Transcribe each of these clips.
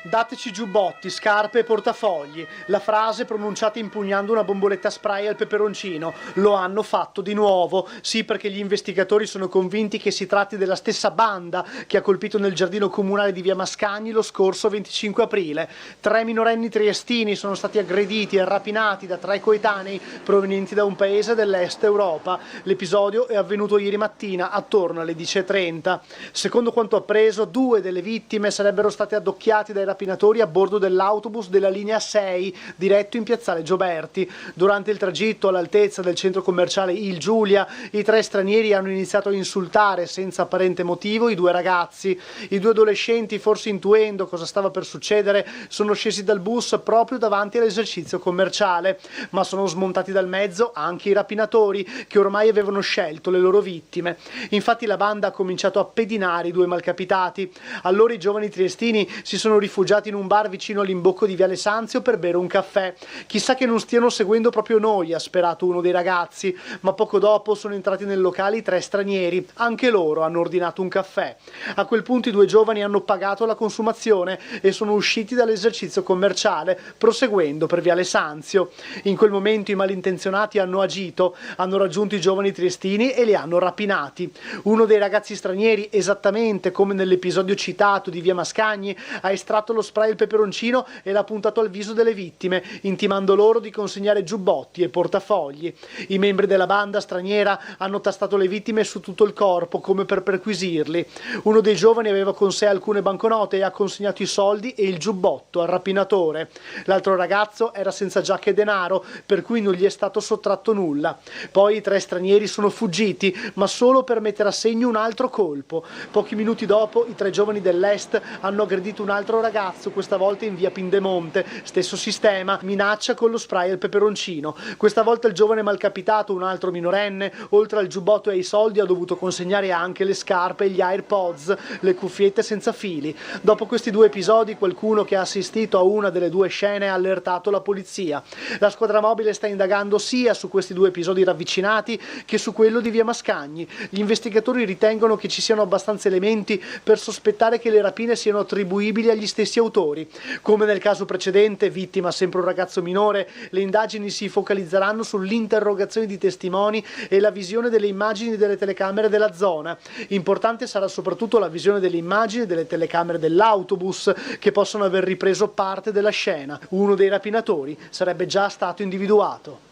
Dateci giubbotti, scarpe e portafogli. La frase pronunciata impugnando una bomboletta spray al peperoncino. Lo hanno fatto di nuovo. Sì, perché gli investigatori sono convinti che si tratti della stessa banda che ha colpito nel giardino comunale di via Mascagni lo scorso 25 aprile. 3 minorenni triestini sono stati aggrediti e rapinati da 3 coetanei provenienti da un paese dell'est Europa. L'episodio è avvenuto ieri mattina attorno alle 10:30. Secondo quanto appreso, 2 delle vittime sarebbero state addocchiate dai rapinatori a bordo dell'autobus della linea 6 diretto in piazzale Gioberti. Durante il tragitto all'altezza del centro commerciale Il Giulia, i 3 stranieri hanno iniziato a insultare senza apparente motivo i 2 ragazzi. I 2 adolescenti, forse intuendo cosa stava per succedere, sono scesi dal bus proprio davanti all'esercizio commerciale, ma sono smontati dal mezzo anche i rapinatori che ormai avevano scelto le loro vittime. Infatti la banda ha cominciato a pedinare i 2 malcapitati. Allora i giovani triestini si sono rifugiati in un bar vicino all'imbocco di Viale Sanzio per bere un caffè. Chissà che non stiano seguendo proprio noi, ha sperato uno dei ragazzi, ma poco dopo sono entrati nel locale i 3 stranieri. Anche loro hanno ordinato un caffè. A quel punto i 2 giovani hanno pagato la consumazione e sono usciti dall'esercizio commerciale, proseguendo per Viale Sanzio. In quel momento i malintenzionati hanno agito, hanno raggiunto i giovani triestini e li hanno rapinati. Uno dei ragazzi stranieri, esattamente come nell'episodio citato di via Mascagni, ha estratto lo spray al peperoncino e l'ha puntato al viso delle vittime, intimando loro di consegnare giubbotti e portafogli. I membri della banda straniera hanno tastato le vittime su tutto il corpo, come per perquisirli. Uno dei giovani aveva con sé alcune banconote e ha consegnato i soldi e il giubbotto al rapinatore. L'altro ragazzo era senza giacca e denaro, per cui non gli è stato sottratto nulla. Poi i 3 stranieri sono fuggiti, ma solo per mettere a segno un altro colpo. Pochi minuti dopo i 3 giovani dell'est hanno aggredito un altro ragazzo, questa volta in via Pindemonte. Stesso sistema, minaccia con lo spray al peperoncino. Questa volta il giovane malcapitato, un altro minorenne, oltre al giubbotto e ai soldi ha dovuto consegnare anche le scarpe e gli AirPods, le cuffiette senza fili. Dopo questi 2 episodi qualcuno che ha assistito a una delle 2 scene ha allertato la polizia. La squadra mobile sta indagando sia su questi 2 episodi ravvicinati che su quello di via Mascagni. Gli investigatori ritengono che ci siano abbastanza elementi per sospettare che le rapine siano attribuibili agli stessi autori. Come nel caso precedente, vittima sempre un ragazzo minore, le indagini si focalizzeranno sull'interrogazione di testimoni e la visione delle immagini delle telecamere della zona. Importante sarà soprattutto la visione delle immagini delle telecamere dell'autobus che possono aver ripreso parte della scena. Uno dei rapinatori sarebbe già stato individuato.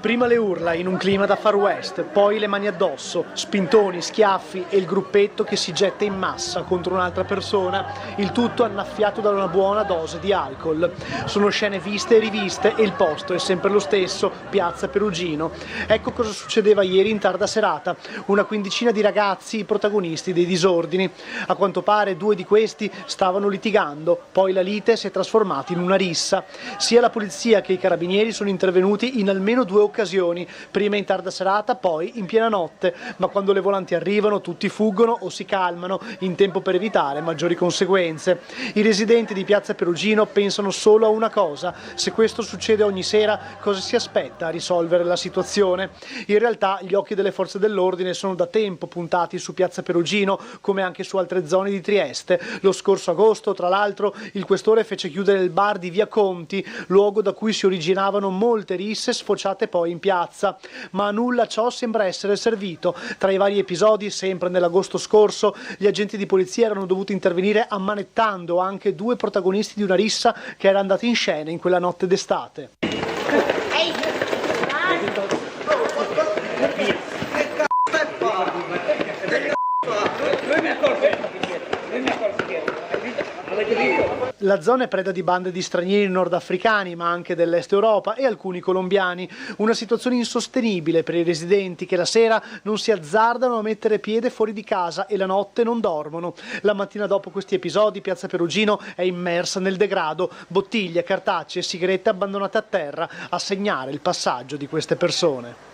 Prima le urla in un clima da Far West, poi le mani addosso, spintoni, schiaffi e il gruppetto che si getta in massa contro un'altra persona, il tutto annaffiato da una buona dose di alcol. Sono scene viste e riviste e il posto è sempre lo stesso, piazza Perugino. Ecco cosa succedeva ieri in tarda serata. Una quindicina di ragazzi, i protagonisti dei disordini. A quanto pare 2 di questi stavano litigando, poi la lite si è trasformata in una rissa. Sia la polizia che i carabinieri sono intervenuti in almeno 2 occasioni, prima in tarda serata, poi in piena notte, ma quando le volanti arrivano tutti fuggono o si calmano in tempo per evitare maggiori conseguenze. I residenti di piazza Perugino pensano solo a una cosa: se questo succede ogni sera, cosa si aspetta a risolvere la situazione? In realtà gli occhi delle forze dell'ordine sono da tempo puntati su piazza Perugino, come anche su altre zone di Trieste. Lo scorso agosto, tra l'altro, il questore fece chiudere il bar di via Conti, luogo da cui si originavano molte risse sfociate poi in piazza, ma a nulla ciò sembra essere servito. Tra i vari episodi, sempre nell'agosto scorso, gli agenti di polizia erano dovuti intervenire ammanettando anche 2 protagonisti di una rissa che era andata in scena in quella notte d'estate. La zona è preda di bande di stranieri nordafricani, ma anche dell'est Europa e alcuni colombiani. Una situazione insostenibile per i residenti che la sera non si azzardano a mettere piede fuori di casa e la notte non dormono. La mattina dopo questi episodi, piazza Perugino è immersa nel degrado. Bottiglie, cartacee e sigarette abbandonate a terra a segnare il passaggio di queste persone.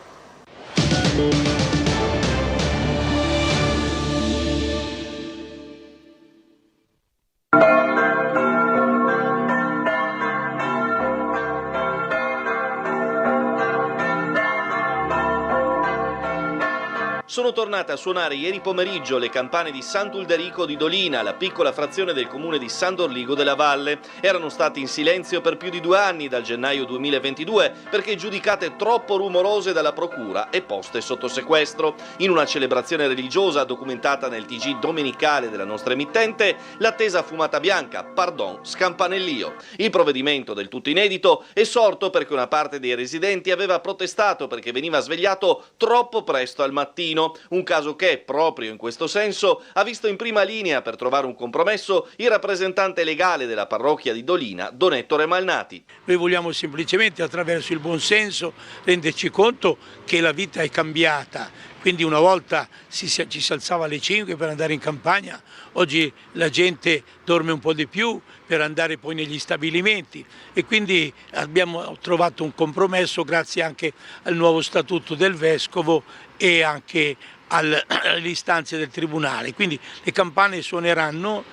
sono tornate a suonare ieri pomeriggio le campane di Sant'Ulderico di Dolina, la piccola frazione del comune di San Dorligo della Valle. Erano stati in silenzio per più di 2 anni, dal gennaio 2022, perché giudicate troppo rumorose dalla procura e poste sotto sequestro. In una celebrazione religiosa documentata nel TG domenicale della nostra emittente, l'attesa fumata bianca, pardon, scampanellio. Il provvedimento, del tutto inedito, è sorto perché una parte dei residenti aveva protestato perché veniva svegliato troppo presto al mattino, un caso che, proprio in questo senso, ha visto in prima linea per trovare un compromesso il rappresentante legale della parrocchia di Dolina, Don Ettore Malnati. Noi vogliamo semplicemente, attraverso il buonsenso, renderci conto che la vita è cambiata. Quindi una volta ci si alzava alle 5 per andare in campagna, oggi la gente dorme un po' di più per andare poi negli stabilimenti e quindi abbiamo trovato un compromesso grazie anche al nuovo statuto del Vescovo e anche alle istanze del Tribunale. Quindi le campane suoneranno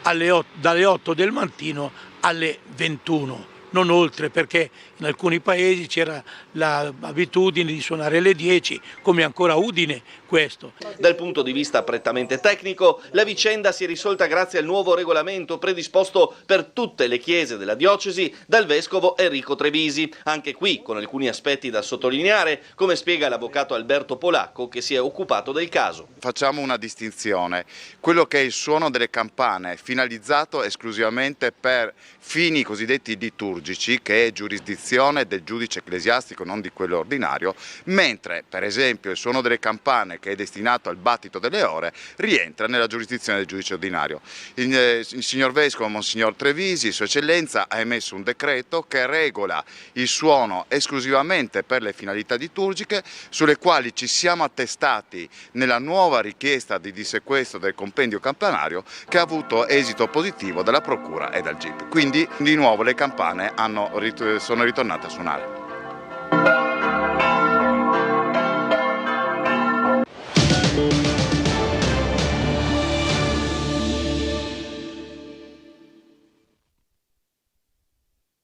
dalle 8 del mattino alle 21. Non oltre, perché in alcuni paesi c'era l'abitudine di suonare alle 10, come ancora a Udine questo. Dal punto di vista prettamente tecnico, la vicenda si è risolta grazie al nuovo regolamento predisposto per tutte le chiese della diocesi dal vescovo Enrico Trevisi, anche qui con alcuni aspetti da sottolineare, come spiega l'avvocato Alberto Polacco che si è occupato del caso. Facciamo una distinzione, quello che è il suono delle campane finalizzato esclusivamente per fini cosiddetti liturgici, che è giurisdizione del giudice ecclesiastico, non di quello ordinario, mentre per esempio il suono delle campane, che è destinato al battito delle ore, rientra nella giurisdizione del giudice ordinario. Il signor Vescovo Monsignor Trevisi, Sua Eccellenza, ha emesso un decreto che regola il suono esclusivamente per le finalità liturgiche, sulle quali ci siamo attestati nella nuova richiesta di dissequestro del compendio campanario, che ha avuto esito positivo dalla Procura e dal GIP. Quindi di nuovo le campane sono ritornate a suonare.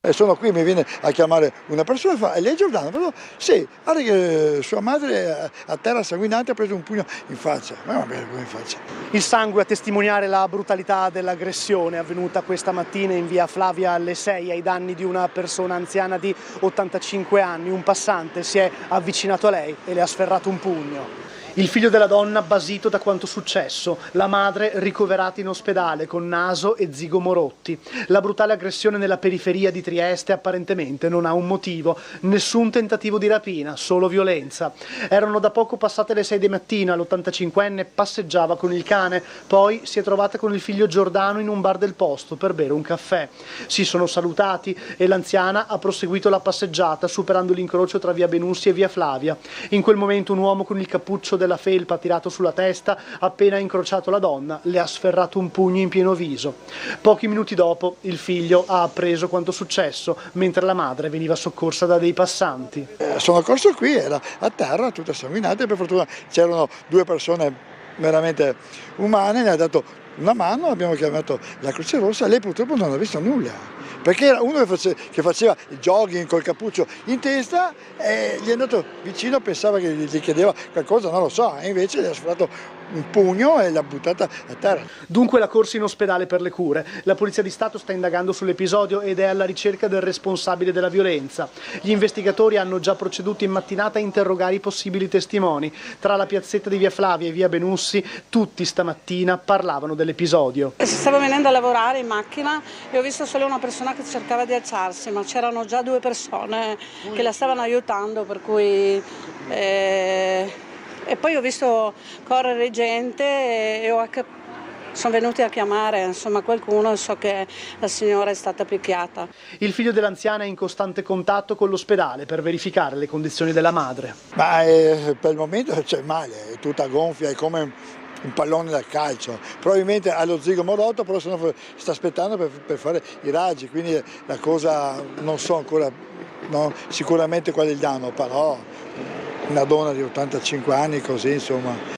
Sono qui, mi viene a chiamare una persona e fa: "E lei Giordano?" Però, sì, guarda che sua madre a terra sanguinante ha preso un pugno in faccia. Ma va bene, come in faccia. Il sangue a testimoniare la brutalità dell'aggressione avvenuta questa mattina in via Flavia alle 6 ai danni di una persona anziana di 85 anni. Un passante si è avvicinato a lei e le ha sferrato un pugno. Il figlio della donna basito da quanto successo, la madre ricoverata in ospedale con naso e zigomo rotti. La brutale aggressione nella periferia di Trieste apparentemente non ha un motivo, nessun tentativo di rapina, solo violenza. Erano da poco passate le 6 di mattina, l'85enne passeggiava con il cane, poi si è trovata con il figlio Giordano in un bar del posto per bere un caffè. Si sono salutati e l'anziana ha proseguito la passeggiata superando l'incrocio tra via Benussi e via Flavia. In quel momento un uomo con il cappuccio della felpa tirato sulla testa, appena incrociato la donna, le ha sferrato un pugno in pieno viso. Pochi minuti dopo il figlio ha appreso quanto successo, mentre la madre veniva soccorsa da dei passanti. Sono corso qui, era a terra, tutta sanguinante, per fortuna c'erano 2 persone veramente umane, le ha dato una mano, abbiamo chiamato la Croce Rossa, lei purtroppo non ha visto nulla. Perché era uno che faceva jogging col cappuccio in testa e gli è andato vicino, pensava che gli chiedeva qualcosa, non lo so, e invece gli ha sfiorato un pugno e l'ha buttata a terra. Dunque la corsa in ospedale per le cure. La Polizia di Stato sta indagando sull'episodio ed è alla ricerca del responsabile della violenza. Gli investigatori hanno già proceduto in mattinata a interrogare i possibili testimoni. Tra la piazzetta di via Flavia e via Benussi, tutti stamattina parlavano dell'episodio. Stavo venendo a lavorare in macchina e ho visto solo una persona che cercava di alzarsi, ma c'erano già 2 persone che la stavano aiutando, per cui e poi ho visto correre gente e sono venuti a chiamare insomma qualcuno e so che la signora è stata picchiata. Il figlio dell'anziana è in costante contatto con l'ospedale per verificare le condizioni della madre. Ma per il momento c'è male, è tutta gonfia, è come un pallone da calcio, probabilmente ha lo zigomo rotto, però sta aspettando per fare i raggi, quindi la cosa non so ancora sicuramente qual è il danno, però una donna di 85 anni così insomma.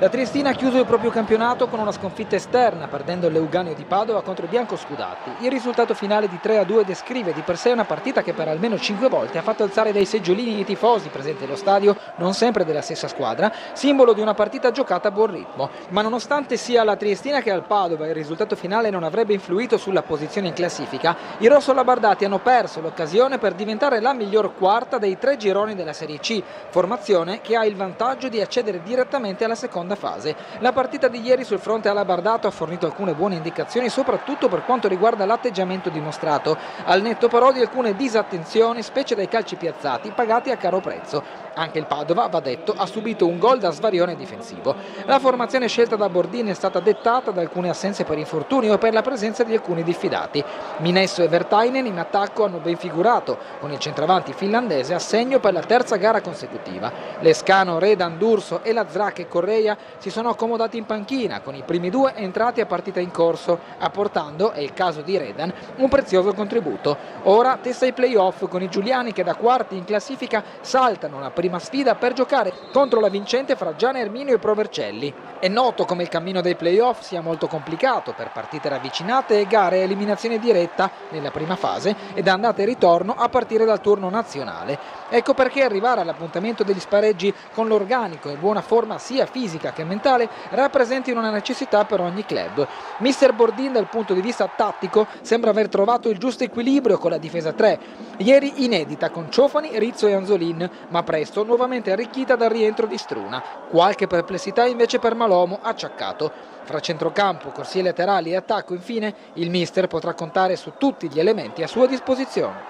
La Triestina ha chiuso il proprio campionato con una sconfitta esterna, perdendo il Leuganeo di Padova contro i biancoscudati. Il risultato finale di 3-2 descrive di per sé una partita che per almeno 5 volte ha fatto alzare dai seggiolini i tifosi presenti allo stadio, non sempre della stessa squadra, simbolo di una partita giocata a buon ritmo. Ma nonostante sia alla Triestina che al Padova il risultato finale non avrebbe influito sulla posizione in classifica, i rossolabardati hanno perso l'occasione per diventare la miglior quarta dei 3 gironi della Serie C, formazione che ha il vantaggio di accedere direttamente alla seconda fase. La partita di ieri sul fronte alabardato ha fornito alcune buone indicazioni, soprattutto per quanto riguarda l'atteggiamento dimostrato, al netto però di alcune disattenzioni, specie dai calci piazzati, pagati a caro prezzo. Anche il Padova, va detto, ha subito un gol da svarione difensivo. La formazione scelta da Bordin è stata dettata da alcune assenze per infortunio e per la presenza di alcuni diffidati. Minesso e Vertainen in attacco hanno ben figurato, con il centravanti finlandese a segno per la terza gara consecutiva. Lescano, Redan, D'Urso e Lazrac e Correia si sono accomodati in panchina, con i primi 2 entrati a partita in corso, apportando, è il caso di Redan, un prezioso contributo. Ora testa ai play-off con i giuliani che da quarti in classifica saltano la prima sfida per giocare contro la vincente fra Gian Erminio e Pro Vercelli. È noto come il cammino dei play-off sia molto complicato per partite ravvicinate e gare a eliminazione diretta nella prima fase ed andata e ritorno a partire dal turno nazionale. Ecco perché arrivare all'appuntamento degli spareggi con l'organico e buona forma sia fisica che mentale rappresenti una necessità per ogni club. Mister Bordin dal punto di vista tattico sembra aver trovato il giusto equilibrio con la difesa 3, ieri inedita con Ciofani, Rizzo e Anzolin, ma presto nuovamente arricchita dal rientro di Struna. Qualche perplessità invece per Malomo, acciaccato. Fra centrocampo, corsie laterali e attacco infine, il mister potrà contare su tutti gli elementi a sua disposizione.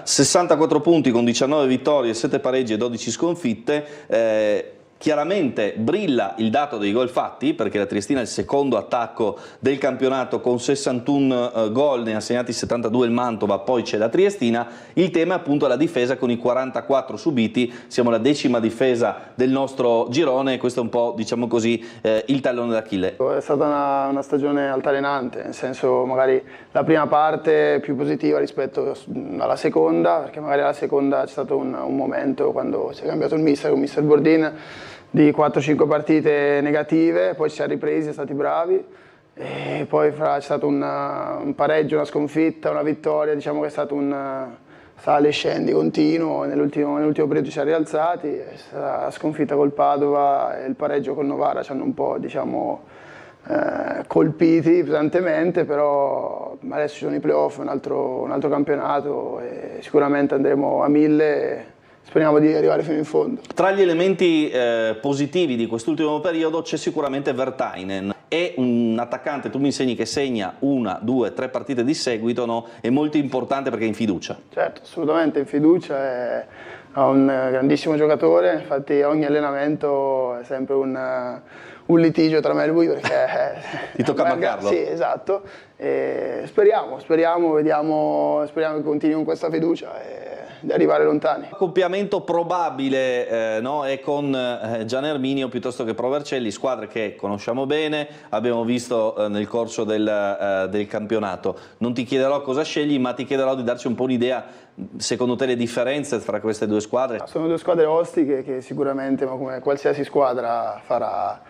64 punti con 19 vittorie, 7 pareggi e 12 sconfitte. Chiaramente brilla il dato dei gol fatti, perché la Triestina è il secondo attacco del campionato con 61 gol, ne ha segnati 72 il Mantova, poi c'è la Triestina. Il tema è appunto la difesa con i 44 subiti, siamo la 10ª difesa del nostro girone e questo è un po', diciamo così, il tallone d'Achille. È stata una stagione altalenante, nel senso magari la prima parte più positiva rispetto alla seconda, perché magari alla seconda c'è stato un momento quando si è cambiato il mister con Mister Bordin, di 4-5 partite negative, poi ci siamo ripresi, siamo stati bravi e poi c'è stato un pareggio, una sconfitta, una vittoria, diciamo che è stato un sale e scendi continuo, nell'ultimo periodo ci siamo rialzati, la sconfitta col Padova e il pareggio col Novara ci hanno un po', diciamo, colpiti pesantemente, però adesso ci sono i playoff, un altro campionato e sicuramente andremo a 1000. Speriamo di arrivare fino in fondo. Tra gli elementi positivi di quest'ultimo periodo c'è sicuramente Vertainen. È un attaccante, tu mi insegni, che segna 1, 2, 3 partite di seguito, no? È molto importante perché è in fiducia. Certo, assolutamente in fiducia, è un grandissimo giocatore, infatti ogni allenamento è sempre un litigio tra me e lui perché ti tocca marcarlo. Sì, esatto. E speriamo che continui con questa fiducia e di arrivare lontani. Accoppiamento probabile no? È con Gian Erminio piuttosto che Pro Vercelli, squadre che conosciamo bene, abbiamo visto nel corso del campionato. Non ti chiederò cosa scegli, ma ti chiederò di darci un po' un'idea, secondo te, le differenze tra queste due squadre. Sono due squadre ostiche che sicuramente, ma come qualsiasi squadra, farà,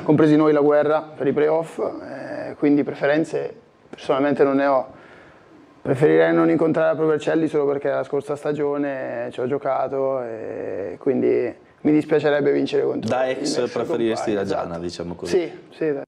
compresi noi, la guerra per i playoff, quindi preferenze personalmente non ne ho. Preferirei non incontrare Pro Vercelli solo perché la scorsa stagione ci ho giocato e quindi mi dispiacerebbe vincere contro da ex preferiresti la Giana, esatto. diciamo così. Sì.